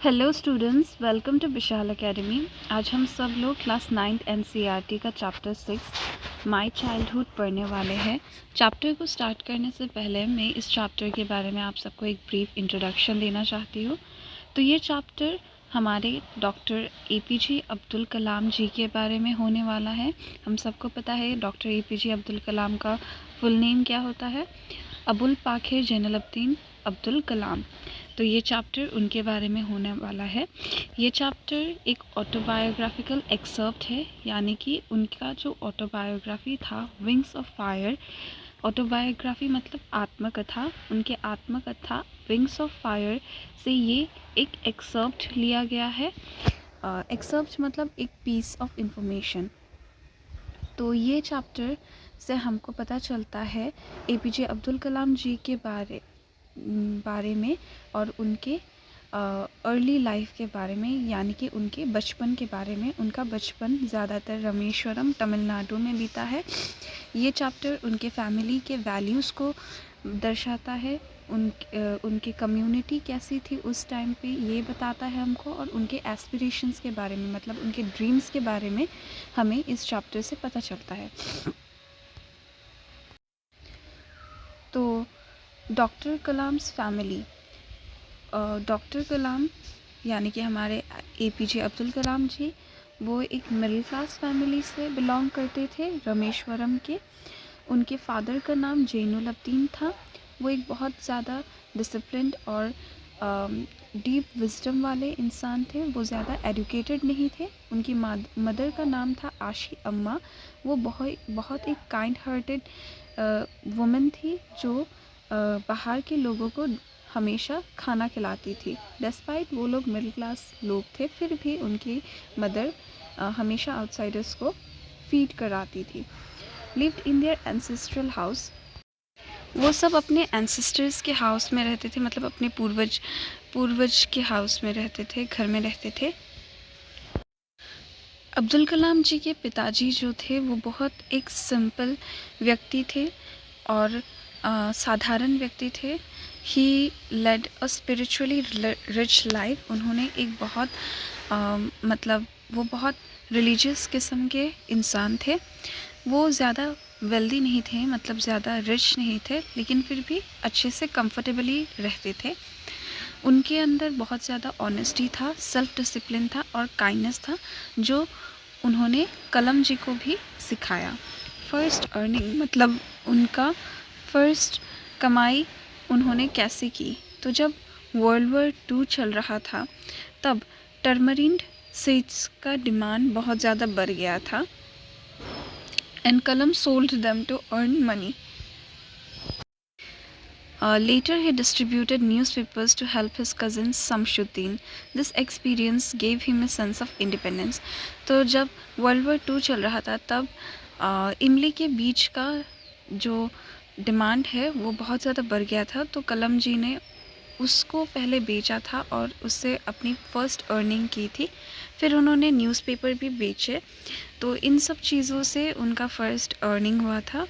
Hello students, welcome to Vishal academy. आज हम सब लोग क्लास 9th एनसीईआरटी का चैप्टर 6 माय चाइल्डहुड पढ़ने वाले हैं। चैप्टर को स्टार्ट करने से पहले मैं इस चैप्टर के बारे में आप सबको एक ब्रीफ इंट्रोडक्शन देना चाहती हूँ। तो ये चैप्टर हमारे डॉक्टर एपीजे अब्दुल कलाम जी के बारे में होने वाला है। हम सबको पता है डॉक्टर एपीजे अब्दुल कलाम का फुल नेम क्या होता है, अबुल पाखिर जैनुलब्दीन अब्दुल कलाम। तो ये चैप्टर उनके बारे में होने वाला है। ये चैप्टर एक ऑटोबायोग्राफिकल एक्सर्प्ट है, यानी कि उनका जो ऑटोबायोग्राफी था विंग्स ऑफ फायर। ऑटोबायोग्राफी मतलब आत्मकथा, उनके आत्मकथा विंग्स ऑफ फायर से ये एक एक्सर्प्ट लिया गया है। एक्सर्प्ट मतलब एक पीस ऑफ इंफॉर्मेशन। तो ये चैप्टर से हमको पता चलता है एपीजे अब्दुल कलाम जी के बारे में और उनके अर्ली लाइफ के बारे में, यानी कि उनके बचपन के बारे में। उनका बचपन ज़्यादातर रामेश्वरम तमिलनाडु में बीता है। ये चैप्टर उनके फैमिली के वैल्यूज़ को दर्शाता है, उनकी कम्युनिटी कैसी थी उस टाइम पे ये बताता है हमको, और उनके एस्पिरेशंस के बारे में, मतलब उनके ड्रीम्स के बारे में हमें इस चैप्टर से पता चलता है। तो डॉक्टर कलाम्स फैमिली, डॉक्टर कलाम यानी कि हमारे एपीजे अब्दुल कलाम जी, वो एक मिडिल क्लास फैमिली से बिलोंग करते थे, रामेश्वरम के। उनके फादर का नाम जैनुलब्दीन था। वो एक बहुत ज़्यादा डिसिप्लिन्ड और डीप विजडम वाले इंसान थे। वो ज़्यादा एजुकेटेड नहीं थे। उनकी मदर का नाम था आशी अम्मा। वो बहुत एक काइंड हार्टेड वुमन थी, जो बाहर के लोगों को हमेशा खाना खिलाती थी। डिस्पाइट वो लोग मिडिल क्लास लोग थे, फिर भी उनकी मदर हमेशा आउटसाइडर्स को फीड कराती थी। Lived in their ancestral house. वो सब अपने एंसेस्टर्स के हाउस में रहते थे, मतलब अपने पूर्वज के हाउस में रहते थे, घर में रहते थे। अब्दुल कलाम जी के पिताजी जो थे वो बहुत एक सिंपल व्यक्ति थे और साधारण व्यक्ति थे। ही लेड अ स्पिरिचुअली रिच लाइफ। उन्होंने एक बहुत मतलब वो बहुत रिलीजियस किस्म के इंसान थे। वो ज़्यादा वेल्दी नहीं थे, मतलब ज़्यादा रिच नहीं थे, लेकिन फिर भी अच्छे से कंफर्टेबली रहते थे। उनके अंदर बहुत ज़्यादा ऑनेस्टी था, सेल्फ डिसिप्लिन था और काइंडनेस था, जो उन्होंने कलम जी को भी सिखाया। फर्स्ट अर्निंग मतलब उनका फर्स्ट कमाई उन्होंने कैसे की, तो जब वर्ल्ड वॉर 2 चल रहा था तब टर्मरिन सीड्स का डिमांड बहुत ज़्यादा बढ़ गया था, and Kalam sold them to earn money. Later, he distributed newspapers to help his cousin Samshuddin. This experience gave him a sense of independence. तो जब वर्ल्ड वॉर 2 चल रहा था तब इमली के बीज का जो डिमांड है वो बहुत ज़्यादा बढ़ गया था, तो कलम जी ने उसको पहले बेचा था और उससे अपनी फ़र्स्ट अर्निंग की थी। फिर उन्होंने न्यूज़पेपर भी बेचे, तो इन सब चीज़ों से उनका फ़र्स्ट अर्निंग हुआ था।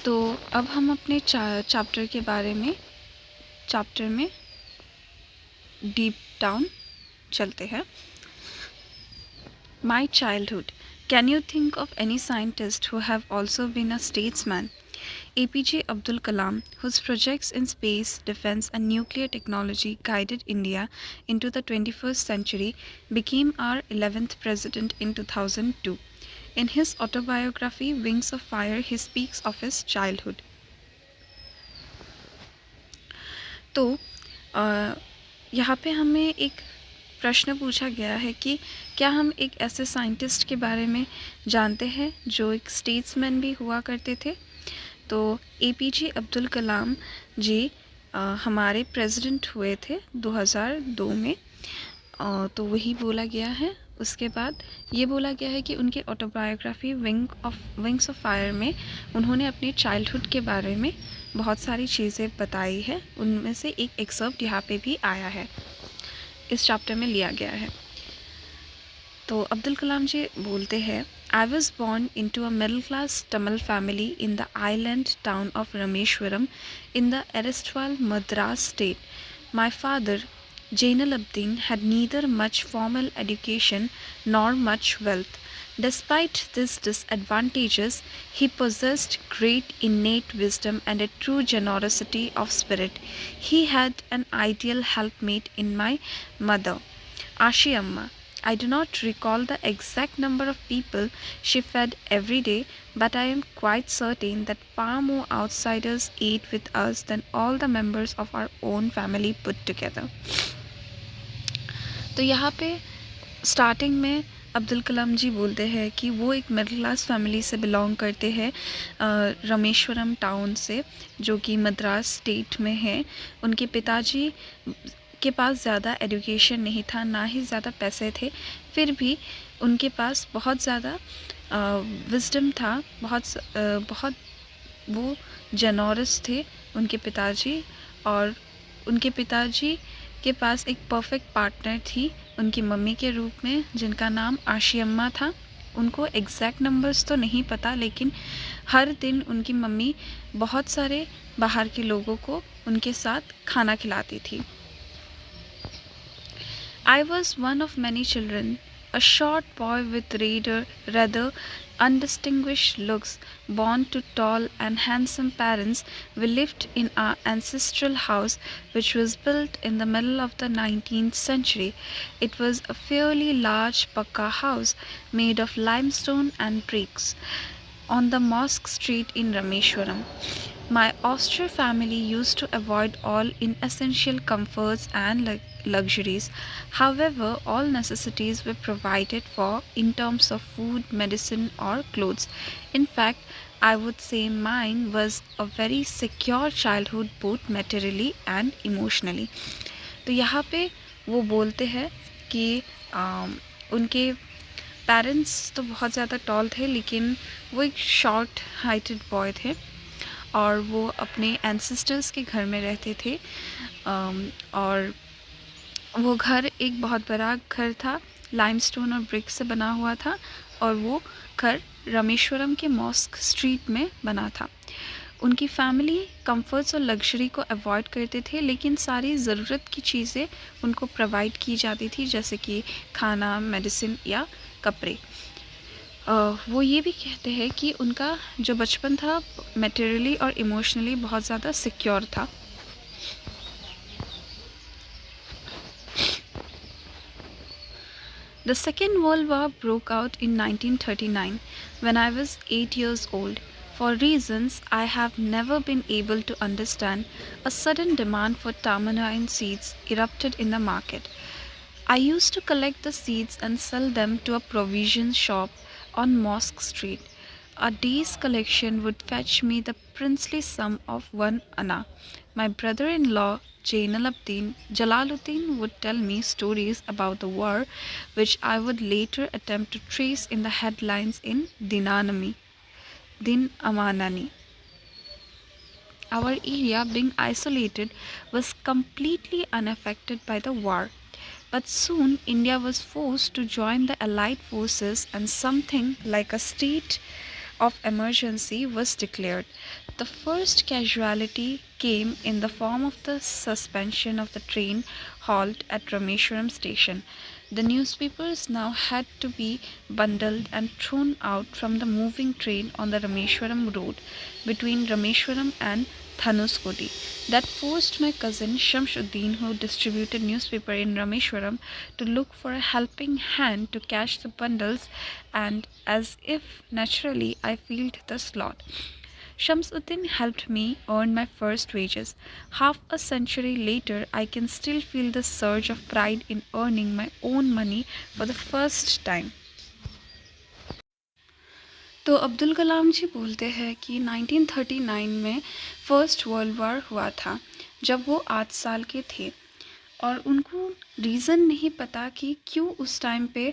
तो अब हम अपने चैप्टर के बारे में चैप्टर में डीप डाउन चलते हैं। My childhood. Can you think of any scientist who have also been a statesman? APJ Abdul Kalam, whose projects in space, defense, and nuclear technology guided India into the 21st century, became our 11th president in 2002. In his autobiography, Wings of Fire, he speaks of his childhood. तो यहाँ पे हमें एक प्रश्न पूछा गया है कि क्या हम एक ऐसे साइंटिस्ट के बारे में जानते हैं जो एक स्टेट्समैन भी हुआ करते थे? तो APJ अब्दुल कलाम जी हमारे प्रेसिडेंट हुए थे 2002 में, तो वही बोला गया है। उसके बाद ये बोला गया है कि उनके ऑटोबायोग्राफी विंग्स ऑफ फायर में उन्होंने अपने चाइल्डहुड के बारे में बहुत सारी चीज़ें बताई है। उनमें से एक एक्सर्प्ट यहाँ पे भी आया है, इस चैप्टर में लिया गया है। तो अब्दुल कलाम जी बोलते हैं, I was born into a middle-class Tamil family in the island town of Rameshwaram in the erstwhile Madras state. My father, Jainal-Abdin had neither much formal education nor much wealth. Despite these disadvantages, he possessed great innate wisdom and a true generosity of spirit. He had an ideal helpmate in my mother, Ashi Amma. I do not recall the exact number of people she fed every day, but I am quite certain that far more outsiders ate with us than all the members of our own family put together. तो यहाँ पे starting में अब्दुल कलाम जी बोलते हैं कि वो एक middle class family से बिलोंग करते हैं, रामेश्वरम टाउन से, जो कि मद्रास स्टेट में है। उनके पिताजी के पास ज़्यादा एजुकेशन नहीं था, ना ही ज़्यादा पैसे थे, फिर भी उनके पास बहुत ज़्यादा विजडम था, बहुत वो जनरस थे उनके पिताजी। और उनके पिताजी के पास एक परफेक्ट पार्टनर थी उनकी मम्मी के रूप में, जिनका नाम आशी अम्मा था। उनको एग्जैक्ट नंबर्स तो नहीं पता, लेकिन हर दिन उनकी मम्मी बहुत सारे बाहर के लोगों को उनके साथ खाना खिलाती थी। I was one of many children, a short boy with rather undistinguished looks, born to tall and handsome parents. We lived in our ancestral house, which was built in the middle of the 19th century. It was a fairly large pakka house made of limestone and bricks on the Mosque Street in Rameshwaram. My austere family used to avoid all inessential comforts and luxuries. However, all necessities were provided for in terms of food, medicine, or clothes. In fact, I would say mine was a very secure childhood both materially and emotionally. तो यहाँ पे वो बोलते हैं कि उनके parents तो बहुत ज़्यादा टॉल थे, लेकिन वो एक शॉर्ट हाइटेड बॉय थे और वो अपने एंसेस्टर्स के घर में रहते थे। और वो घर एक बहुत बड़ा घर था, लाइमस्टोन और ब्रिक से बना हुआ था, और वो घर रामेश्वरम के मॉस्क स्ट्रीट में बना था। उनकी फैमिली कंफर्ट्स और लग्जरी को अवॉइड करते थे, लेकिन सारी ज़रूरत की चीज़ें उनको प्रोवाइड की जाती थी, जैसे कि खाना, मेडिसिन या कपड़े। वो ये भी कहते हैं कि उनका जो बचपन था मटेरियली और इमोशनली बहुत ज़्यादा सिक्योर था। The Second World War broke out in 1939 when I was 8 years old. For reasons I have never been able to understand, a sudden demand for tamarind seeds erupted in the market. I used to collect the seeds and sell them to a provision shop on Mosque Street. A day's collection would fetch me the princely sum of 1 anna. My brother-in-law Jalaluddin would tell me stories about the war, which I would later attempt to trace in the headlines in Din Amanani. Our area, being isolated, was completely unaffected by the war. But soon India was forced to join the Allied forces, and something like a state of emergency was declared. The first casualty came in the form of the suspension of the train halt at Rameshwaram station. The newspapers now had to be bundled and thrown out from the moving train on the Rameshwaram road between Rameshwaram and Dhanuskodi. That forced my cousin Shamsuddin, who distributed newspaper in Rameshwaram, to look for a helping hand to catch the bundles, and as if naturally I filled the slot. Shamsuddin helped me earn my first wages. Half a century later, I can still feel the surge of pride in earning my own money for the first time. तो अब्दुल कलाम जी बोलते हैं कि 1939 में first world war हुआ था, जब वो 8 साल के थे, और उनको रीज़न नहीं पता कि क्यों उस टाइम पे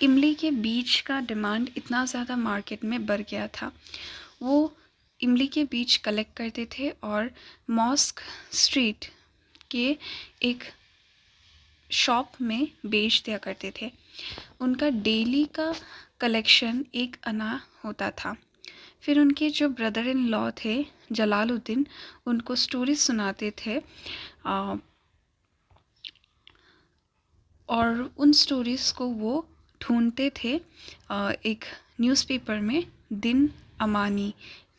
इमली के बीज का डिमांड इतना ज़्यादा मार्केट में बढ़ गया था। वो इमली के बीज कलेक्ट करते थे और मॉस्क स्ट्रीट के एक शॉप में बेच दिया करते थे। उनका डेली का कलेक्शन 1 आना होता था। फिर उनके जो ब्रदर इन लॉ थे जलालुद्दीन, उनको स्टोरी सुनाते थे और उन स्टोरीज़ को वो ढूंढते थे एक न्यूज़पेपर में, दिन अमानी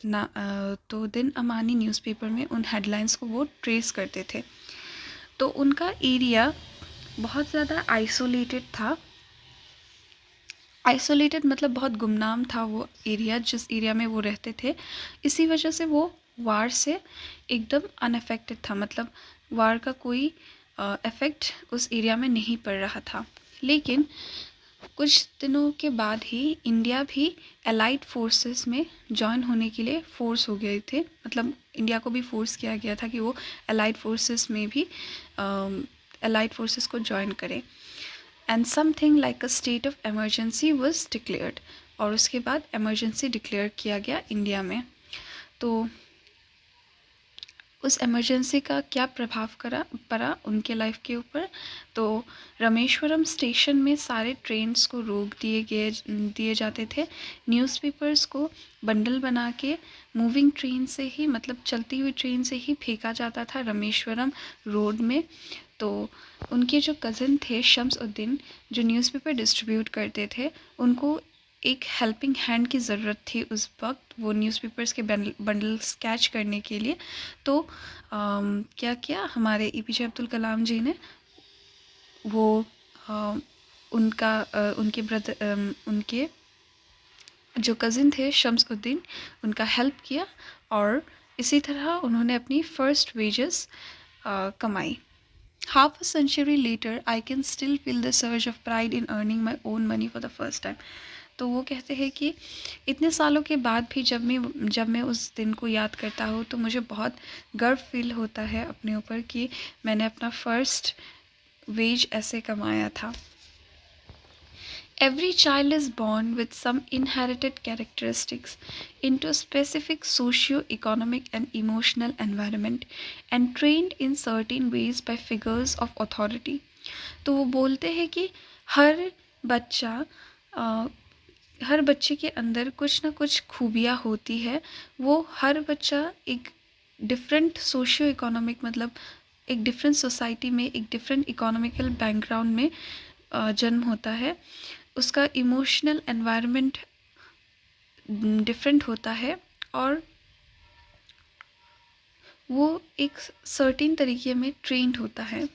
तो दिन अमानी न्यूज़पेपर में उन हेडलाइंस को वो ट्रेस करते थे। तो उनका एरिया बहुत ज़्यादा आइसोलेटेड था। आइसोलेटेड मतलब बहुत गुमनाम था वो एरिया, जिस एरिया में वो रहते थे। इसी वजह से वो वार से एकदम अनअफेक्टेड था, मतलब वार का कोई इफ़ेक्ट उस एरिया में नहीं पड़ रहा था। लेकिन कुछ दिनों के बाद ही इंडिया भी एलाइड फोर्सेस में जॉइन होने के लिए फोर्स हो गए थे, मतलब इंडिया को भी फोर्स किया गया था कि वो एलाइड फोर्सेस में भी एलाइड फोर्सेस को जॉइन करें। And something like a state of emergency was declared, और उसके बाद इमरजेंसी डिक्लेयर किया गया इंडिया में। तो उस इमरजेंसी का क्या प्रभाव पड़ा उनके लाइफ के ऊपर, तो रामेश्वरम स्टेशन में सारे ट्रेन्स को रोक दिए जाते थे। न्यूज़पेपर्स को बंडल बना के मूविंग ट्रेन से ही, मतलब चलती हुई ट्रेन से ही फेंका जाता था रामेश्वरम रोड में। तो उनके जो कज़न थे शम्स-उद-दीन, जो न्यूज़पेपर डिस्ट्रीब्यूट करते थे, उनको एक हेल्पिंग हैंड की ज़रूरत थी उस वक्त, वो न्यूज़पेपर्स के बंडल्स कैच करने के लिए। तो क्या किया हमारे एपीजे अब्दुल कलाम जी ने, वो उनके जो कज़िन थे शम्स-उद-दीन, उनका हेल्प किया, और इसी तरह उन्होंने अपनी फ़र्स्ट वेजेस कमाई। Half a century later, I can still feel the surge of pride in earning my own money for the first time. तो वो कहते हैं कि इतने सालों के बाद भी जब मैं उस दिन को याद करता हूँ तो मुझे बहुत गर्व फील होता है अपने ऊपर कि मैंने अपना फर्स्ट वेज ऐसे कमाया था। Every child is born with some inherited characteristics into a specific socio-economic and emotional environment and trained in certain ways by figures of authority. तो वो बोलते हैं कि हर बच्चे के अंदर कुछ ना कुछ खूबियाँ होती है। वो हर बच्चा एक डिफरेंट सोशियो इकोनॉमिक, मतलब एक डिफरेंट सोसाइटी में, एक डिफरेंट इकोनॉमिकल बैकग्राउंड में जन्म होता है। उसका इमोशनल एनवायरनमेंट डिफरेंट होता है, और वो एक सर्टेन तरीके में ट्रेंड होता है।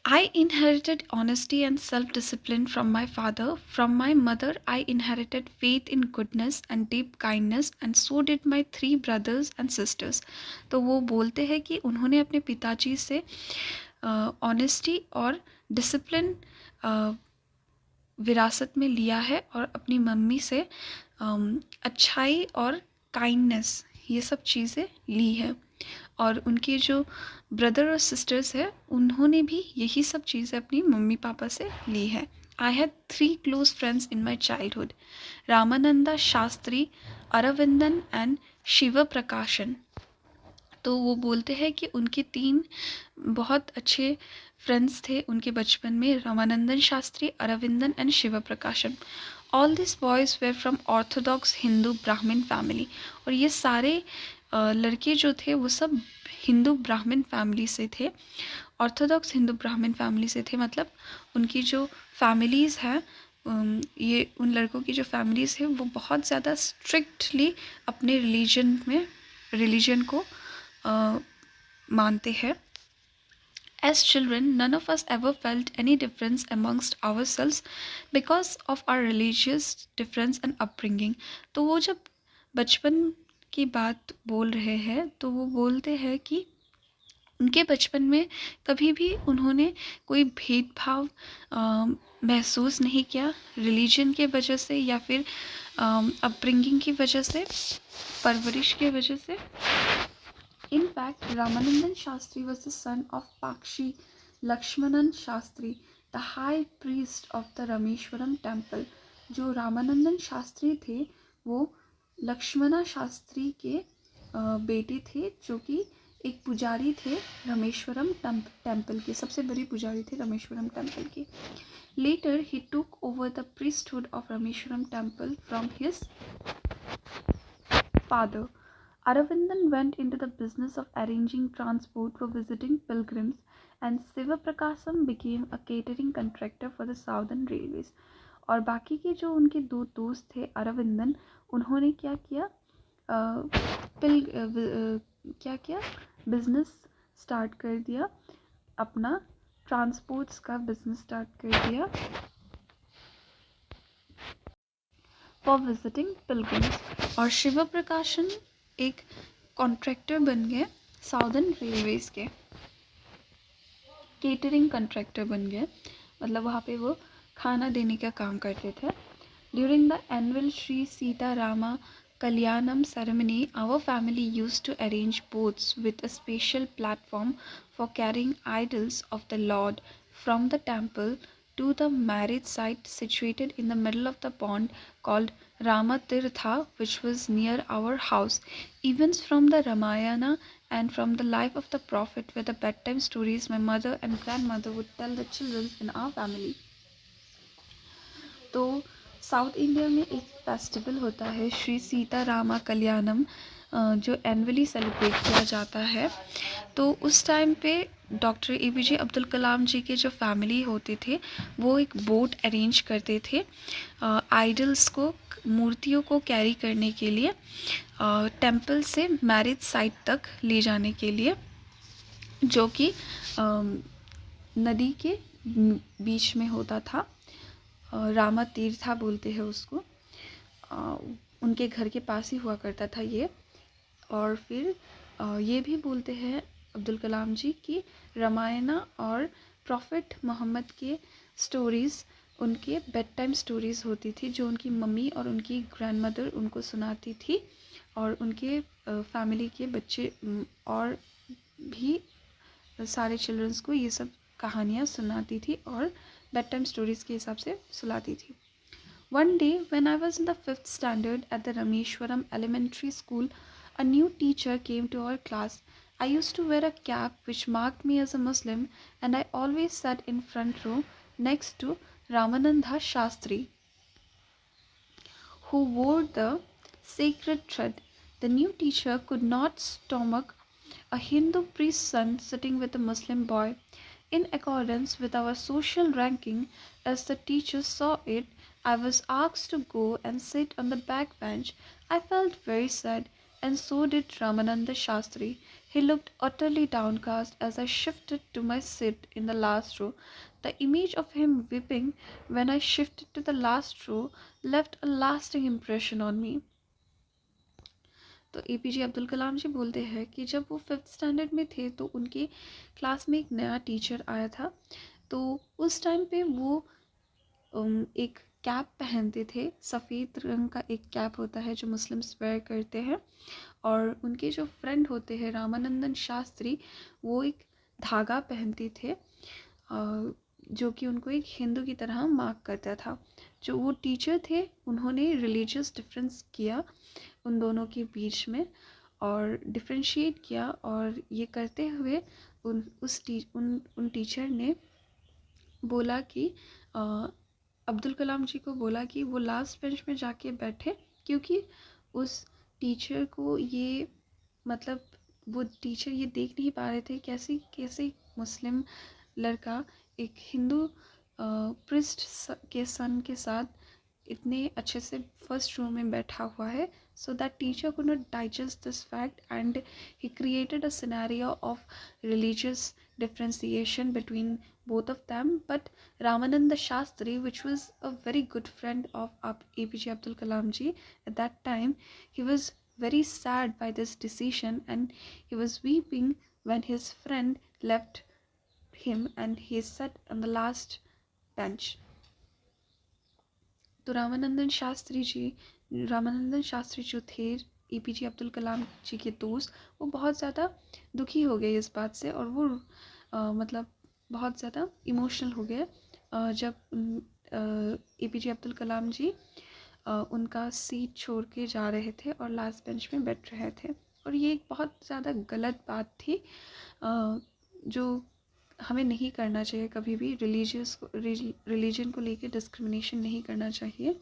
I inherited honesty and self-discipline from my father. From my mother, I inherited faith in goodness and deep kindness, and so did my 3 brothers and sisters. तो वो बोलते हैं कि उन्होंने अपने पिताजी से ऑनेस्टी और डिसिप्लिन विरासत में लिया है, और अपनी मम्मी से अच्छाई और काइंडनेस, ये सब चीज़ें ली है। और उनके जो ब्रदर और सिस्टर्स हैं, उन्होंने भी यही सब चीज़ें अपनी मम्मी पापा से ली है। I had 3 close friends in my childhood, Ramananda Shastri, Aravindan and Shiva Prakashan. तो वो बोलते हैं कि उनके 3 बहुत अच्छे फ्रेंड्स थे उनके बचपन में, Ramanandan Shastri, Aravindan and Shiva Prakashan. All this boys were from orthodox Hindu Brahmin family, और ये सारे लड़के जो थे वो सब हिंदू ब्राह्मण फैमिली से थे, ऑर्थोडॉक्स हिंदू ब्राह्मण फैमिली से थे। मतलब उनकी जो फैमिलीज़ हैं, ये उन लड़कों की जो फैमिलीज़ हैं वो बहुत ज़्यादा स्ट्रिक्टली अपने रिलीजन को मानते हैं। As children, none of us ever felt any difference amongst ourselves because of our religious difference and upbringing. तो वो जब बचपन की बात बोल रहे हैं तो वो बोलते हैं कि उनके बचपन में कभी भी उन्होंने कोई भेदभाव महसूस नहीं किया, रिलीजन के वजह से या फिर अपब्रिंगिंग की वजह से, परवरिश की वजह से। In fact, Ramanandan Shastri was the son of Pakshi Lakshmanan Shastri, the high priest of the Rameshwaram temple. जो रामानंदन शास्त्री थे वो लक्ष्मणा शास्त्री के बेटे थे, जो कि एक पुजारी थे रामेश्वरम टेम्पल के, सबसे बड़ी पुजारी थे रामेश्वरम टेम्पल के। Later, he took over the priesthood of Rameshwaram temple from his father. Aravindan went into the business of arranging transport for visiting pilgrims and Shiva Prakasam became a catering contractor for the southern railways. और बाकी के जो उनके दो दोस्त थे अरविंदन, उन्होंने क्या किया, क्या किया, बिजनेस स्टार्ट कर दिया, अपना ट्रांसपोर्ट्स का बिजनेस स्टार्ट कर दिया फॉर विजिटिंग पिलग्रिम्स। और शिव प्रकाशन एक कॉन्ट्रैक्टर बन गए साउदर्न रेलवेज के, केटरिंग कॉन्ट्रैक्टर बन गए, मतलब वहाँ पे वो खाना देने का काम करते थे। During the annual Shri Sita Rama Kalyanam ceremony, our family used to arrange boats with a special platform for carrying idols of the Lord from the temple to the marriage site situated in the middle of the pond called Ramatirtha, which was near our house. Events from the Ramayana and from the life of the Prophet were the bedtime stories my mother and grandmother would tell the children in our family. तो south India में एक festival होता है श्री सीता रामा कल्याणम, जो annually celebrate किया जाता है। तो उस टाइम पे डॉक्टर APJ अब्दुल कलाम जी के जो फैमिली होते थे वो एक बोट अरेंज करते थे आइडल्स को, मूर्तियों को कैरी करने के लिए टेंपल से मैरिज साइट तक ले जाने के लिए, जो कि नदी के बीच में होता था। रामा तीर्था बोलते हैं उसको, उनके घर के पास ही हुआ करता था ये। और फिर ये भी बोलते हैं अब्दुल कलाम जी कि रामायणा और प्रॉफिट मोहम्मद के स्टोरीज़ उनके बेड टाइम स्टोरीज़ होती थी, जो उनकी मम्मी और उनकी ग्रैंडमदर उनको सुनाती थी, और उनके फैमिली के बच्चे और भी सारे चिल्ड्रंस को ये सब कहानियाँ सुनाती थी और बेड टाइम स्टोरीज़ के हिसाब से सुलाती थी। One day when I was in the 5th standard at the Rameshwaram Elementary School, a new teacher came to our class. I used to wear a cap which marked me as a Muslim, and I always sat in front row next to Ramananda Shastri, who wore the sacred thread. The new teacher could not stomach a Hindu priest's son sitting with a Muslim boy. In accordance with our social ranking, as the teacher saw it, I was asked to go and sit on the back bench. I felt very sad, and so did Ramananda Shastri. He looked utterly downcast as I shifted to my seat in the last row. The image of him weeping when I shifted to the last row left a lasting impression on me. तो APJ Abdul Kalam जी बोलते हैं कि जब वो 5th standard में थे तो उनके क्लास में एक नया टीचर आया था। तो उस टाइम पे वो एक कैप पहनते थे, सफ़ेद रंग का एक कैप होता है जो मुस्लिम्स वेयर करते हैं, और उनके जो फ्रेंड होते हैं रामानंदन शास्त्री, वो एक धागा पहनते थे जो कि उनको एक हिंदू की तरह मार्क करता था। जो वो टीचर थे उन्होंने रिलीजियस डिफरेंस किया उन दोनों के बीच में और डिफ्रेंशिएट किया, और ये करते हुए उन टीचर ने बोला कि अब्दुल कलाम जी को बोला कि वो लास्ट बेंच में जाके बैठे, क्योंकि उस टीचर को ये, मतलब वो टीचर ये देख नहीं पा रहे थे कैसे कैसे मुस्लिम लड़का एक हिंदू प्रिस्ट के सन के साथ इतने अच्छे से फर्स्ट रो में बैठा हुआ है. So that teacher could not digest this fact, and he created a scenario of religious differentiation between both of them. But Ramananda Shastri, which was a very good friend of APJ Abdul Kalam ji at that time, he was very sad by this decision, and he was weeping when his friend left him and he sat on the last bench. तो रामानंदन शास्त्री जो थे APJ Abdul Kalam जी के दोस्त, वो बहुत ज़्यादा दुखी हो गए इस बात से, और वो मतलब बहुत ज़्यादा इमोशनल हो गए जब APJ अब्दुल कलाम जी उनका सीट छोड़ के जा रहे थे और लास्ट बेंच में बैठ रहे थे. और ये एक बहुत ज़्यादा गलत बात थी जो हमें नहीं करना चाहिए. कभी भी रिलीजन को लेके डिस्क्रिमिनेशन नहीं करना चाहिए.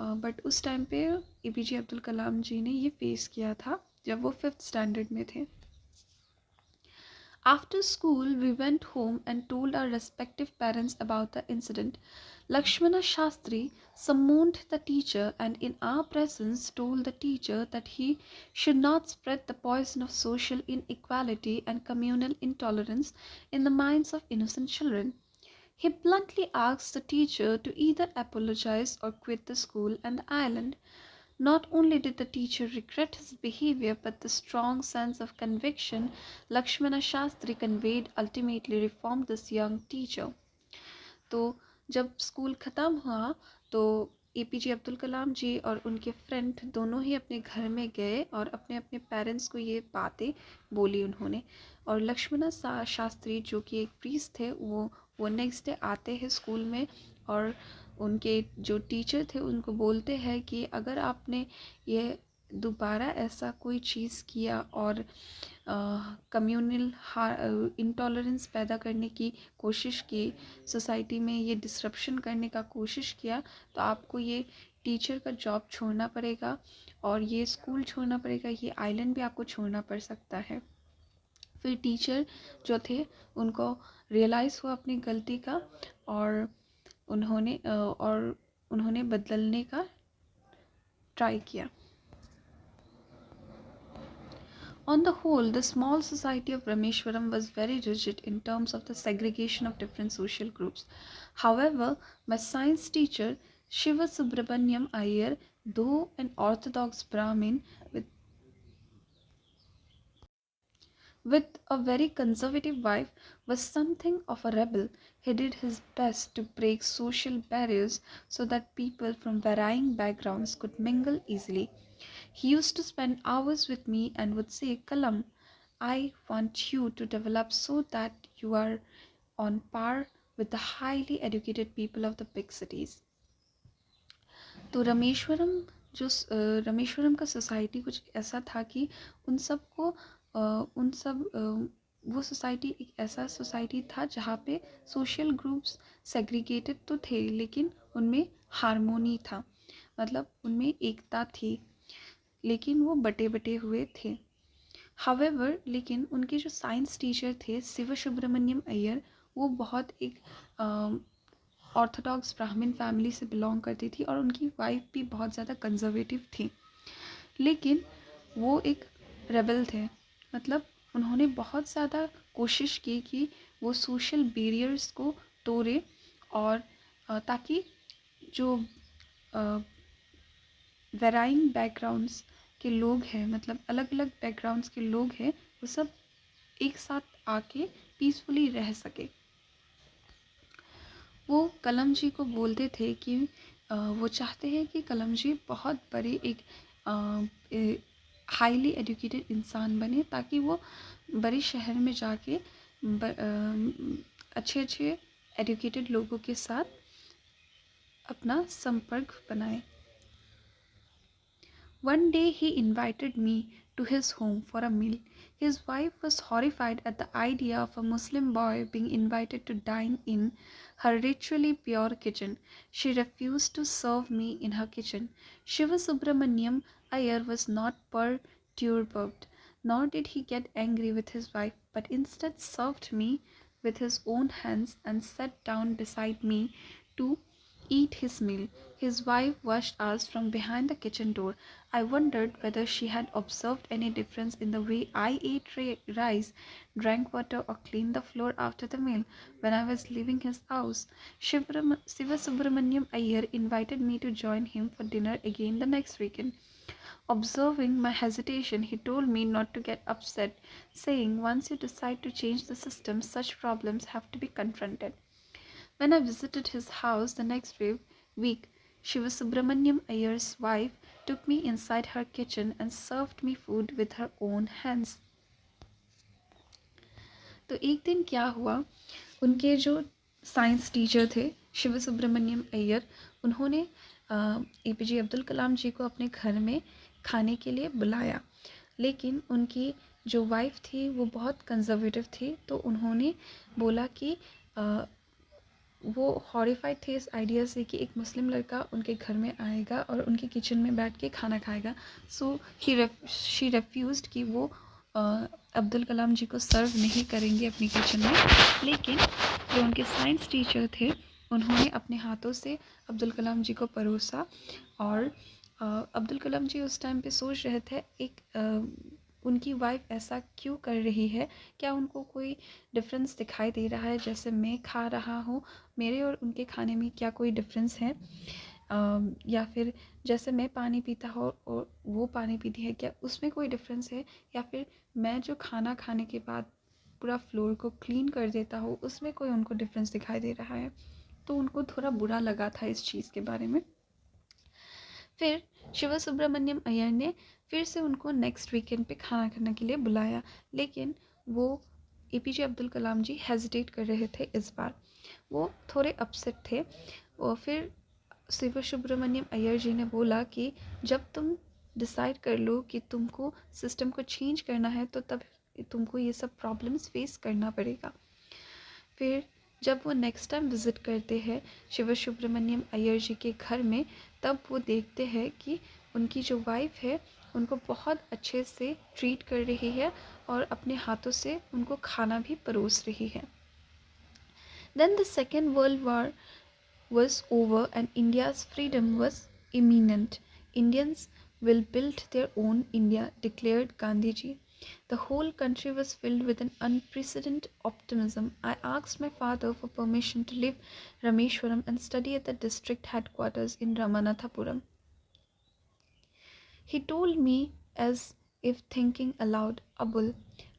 बट उस टाइम पे APJ अब्दुल कलाम जी ने ये फेस किया था जब वो 5th स्टैंडर्ड में थे. After school, we went home and told our respective parents about the incident. Lakshmana Shastri summoned the teacher and, in our presence, told the teacher that he should not spread the poison of social inequality and communal intolerance in the minds of innocent children. He bluntly asked the teacher to either apologize or quit the school and the island. Not only did the teacher regret his behavior, but the strong sense of conviction Lakshmana Shastri conveyed ultimately reformed this young teacher. तो जब school ख़त्म हुआ तो APJ Abdul Kalam जी और उनके friend दोनों ही अपने घर में गए और अपने अपने पेरेंट्स को ये बातें बोली उन्होंने। और लक्ष्मण शास्त्री जो कि एक प्रीस्ट थे वो नेक्स्ट डे आते हैं स्कूल में और उनके जो टीचर थे उनको बोलते हैं कि अगर आपने ये दोबारा ऐसा कोई चीज़ किया और कम्युनल इंटॉलरेंस पैदा करने की कोशिश की, सोसाइटी में ये डिसरप्शन करने का कोशिश किया, तो आपको ये टीचर का जॉब छोड़ना पड़ेगा और ये स्कूल छोड़ना पड़ेगा, ये आइलैंड भी आपको छोड़ना पड़ सकता है। फिर टीचर जो थे उनको रियलाइज़ हुआ अपनी गलती का और उन्होंने बदलने का ट्राई किया। On the whole, the small society of Rameshwaram was very rigid in terms of the segregation of different social groups. However, my science teacher, Shiva Subramaniam Iyer, though an orthodox Brahmin with a very conservative wife, was something of a rebel. He did his best to break social barriers so that people from varying backgrounds could mingle easily. He used to spend hours with me and would say, Kalam, I want you to develop so that you are on par with the highly educated people of the big cities. तो रमेश्वरम का society कुछ ऐसा था कि उन सब वो society एक ऐसा सोसाइटी था जहाँ पे सोशल ग्रुप्स सेग्रीगेटेड तो थे लेकिन उनमें हारमोनी था, मतलब उनमें एकता थी, लेकिन वो बटे बटे हुए थे। हावेवर लेकिन उनके जो साइंस टीचर थे शिव सुब्रमण्यम अय्यर, वो बहुत एक ऑर्थोडॉक्स ब्राह्मण फैमिली से बिलोंग करती थी और उनकी वाइफ भी बहुत ज़्यादा कंजर्वेटिव थी, लेकिन वो एक रेबल थे। मतलब उन्होंने बहुत ज़्यादा कोशिश की कि वो सोशल बैरियर्स को तोड़े और ताकि जो वेराइंग बैकग्राउंड्स के लोग हैं, मतलब अलग अलग बैकग्राउंड्स के लोग हैं, वो सब एक साथ आके पीसफुली रह सके। वो कलम जी को बोलते थे कि वो चाहते हैं कि कलम जी बहुत बड़े एक हाईली एजुकेटेड इंसान बने ताकि वो बड़े शहर में जाके अच्छे अच्छे एजुकेटेड लोगों के साथ अपना संपर्क बनाए। One day he invited me to his home for a meal. His wife was horrified at the idea of a Muslim boy being invited to dine in her ritually pure kitchen. She refused to serve me in her kitchen. Shiva Subramaniam Iyer was not perturbed, nor did he get angry with his wife, but instead served me with his own hands and sat down beside me to eat his meal. His wife watched us from behind the kitchen door. I wondered whether she had observed any difference in the way I ate rice, drank water, or cleaned the floor after the meal. When I was leaving his house, Shiva Subramaniam Iyer invited me to join him for dinner again the next weekend. Observing my hesitation, he told me not to get upset, saying, once you decide to change the system, such problems have to be confronted. When I visited his house the next week, Shiva Subramaniam Iyer's wife took me inside her kitchen and served me food with her own hands. तो एक दिन क्या हुआ, उनके जो science teacher थे शिव सुब्रमण्यम अय्यर, उन्होंने APJ Abdul Kalam जी को अपने घर में खाने के लिए बुलाया, लेकिन उनकी जो वाइफ थी वो बहुत कंजर्वेटिव थी, तो उन्होंने बोला कि वो हॉरिफाइड थे इस आइडिया से कि एक मुस्लिम लड़का उनके घर में आएगा और उनके किचन में बैठ के खाना खाएगा। सो शी रेफ्यूज्ड कि वो अब्दुल कलाम जी को सर्व नहीं करेंगे अपनी किचन में, लेकिन जो उनके साइंस टीचर थे उन्होंने अपने हाथों से अब्दुल कलाम जी को परोसा। और अब्दुल कलाम जी उस टाइम पे सोच रहे थे उनकी वाइफ ऐसा क्यों कर रही है, क्या उनको कोई डिफरेंस दिखाई दे रहा है जैसे मैं खा रहा हूँ, मेरे और उनके खाने में क्या कोई डिफरेंस है, या फिर जैसे मैं पानी पीता हूँ और वो पानी पीती है क्या उसमें कोई डिफरेंस है, या फिर मैं जो खाना खाने के बाद पूरा फ्लोर को क्लीन कर देता हूँ उसमें कोई उनको डिफरेंस दिखाई दे रहा है। तो उनको थोड़ा बुरा लगा था इस चीज़ के बारे में। फिर शिवा सुब्रमण्यम अय्यर ने फिर से उनको नेक्स्ट वीकेंड पे खाना खाने के लिए बुलाया, लेकिन वो एपीजे अब्दुल कलाम जी हेजिटेट कर रहे थे इस बार, वो थोड़े अपसेट थे। और फिर शिवा सुब्रमण्यम अय्यर जी ने बोला कि जब तुम डिसाइड कर लो कि तुमको सिस्टम को चेंज करना है तो तब तुमको ये सब प्रॉब्लम्स फेस करना पड़ेगा। फिर जब वो नेक्स्ट टाइम विज़िट करते हैं शिवा सुब्रमण्यम अय्यर जी के घर में, तब वो देखते हैं कि उनकी जो वाइफ है उनको बहुत अच्छे से ट्रीट कर रही है और अपने हाथों से उनको खाना भी परोस रही है। Then the Second World War was over and India's freedom was imminent. Indians will build their own India, declared Gandhiji. The whole country was filled with an unprecedented optimism. I asked my father for permission to leave Rameshwaram and study at the district headquarters in Ramanathapuram. He told me as if thinking aloud, Abul,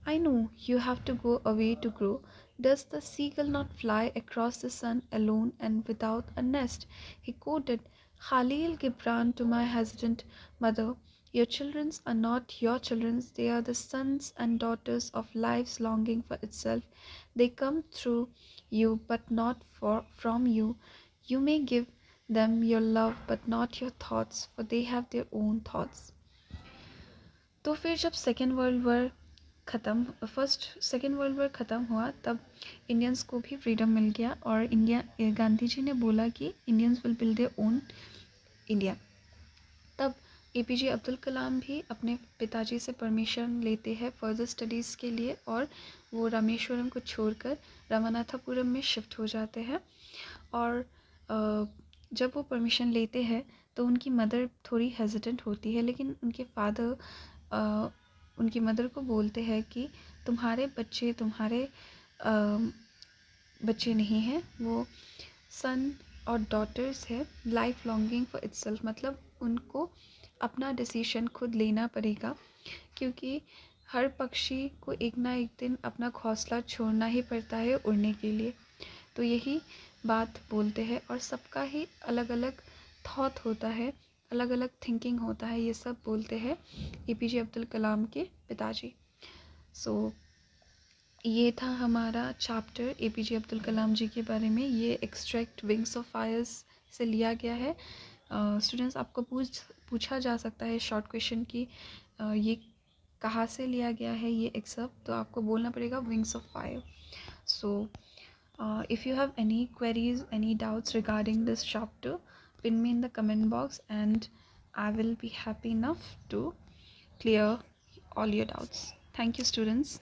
I know you have to go away to grow. Does the seagull not fly across the sun alone and without a nest? He quoted Khalil Gibran to my hesitant mother. Your children are not your children, they are the sons and daughters of life's longing for itself. They come through you, but not from you. You may give them your love, but not your thoughts, for they have their own thoughts. तो फिर जब second world war ख़त्म हुआ तब Indians को भी freedom मिल गया और गांधी जी ने बोला कि Indians will build their own India. तब एपीजे अब्दुल कलाम भी अपने पिताजी से परमिशन लेते हैं फर्दर स्टडीज़ के लिए और वो रामेश्वरम को छोड़कर रामनाथापुरम में शिफ्ट हो जाते हैं। और जब वो परमिशन लेते हैं तो उनकी मदर थोड़ी हेजिटेंट होती है, लेकिन उनके फादर उनकी मदर को बोलते हैं कि तुम्हारे बच्चे नहीं हैं, वो सन और डॉटर्स है, लाइफ लॉन्गिंग फॉर इटसेल्फ, मतलब उनको अपना डिसीजन खुद लेना पड़ेगा, क्योंकि हर पक्षी को एक ना एक दिन अपना घोंसला छोड़ना ही पड़ता है उड़ने के लिए। तो यही बात बोलते हैं और सबका ही अलग अलग थॉट होता है, अलग अलग थिंकिंग होता है, ये सब बोलते हैं एपीजे अब्दुल कलाम के पिताजी। सो ये था हमारा चैप्टर एपीजे अब्दुल कलाम जी के बारे में। ये एक्सट्रैक्ट विंग्स ऑफ फायर्स से लिया गया है। स्टूडेंट्स आपको पूछा जा सकता है शॉर्ट क्वेश्चन की ये कहाँ से लिया गया है ये एक्सर्प्ट, तो आपको बोलना पड़ेगा wings of fire. So if you have any queries, any doubts regarding this chapter, pin me in the comment box and I will be happy enough to clear all your doubts. Thank you, students.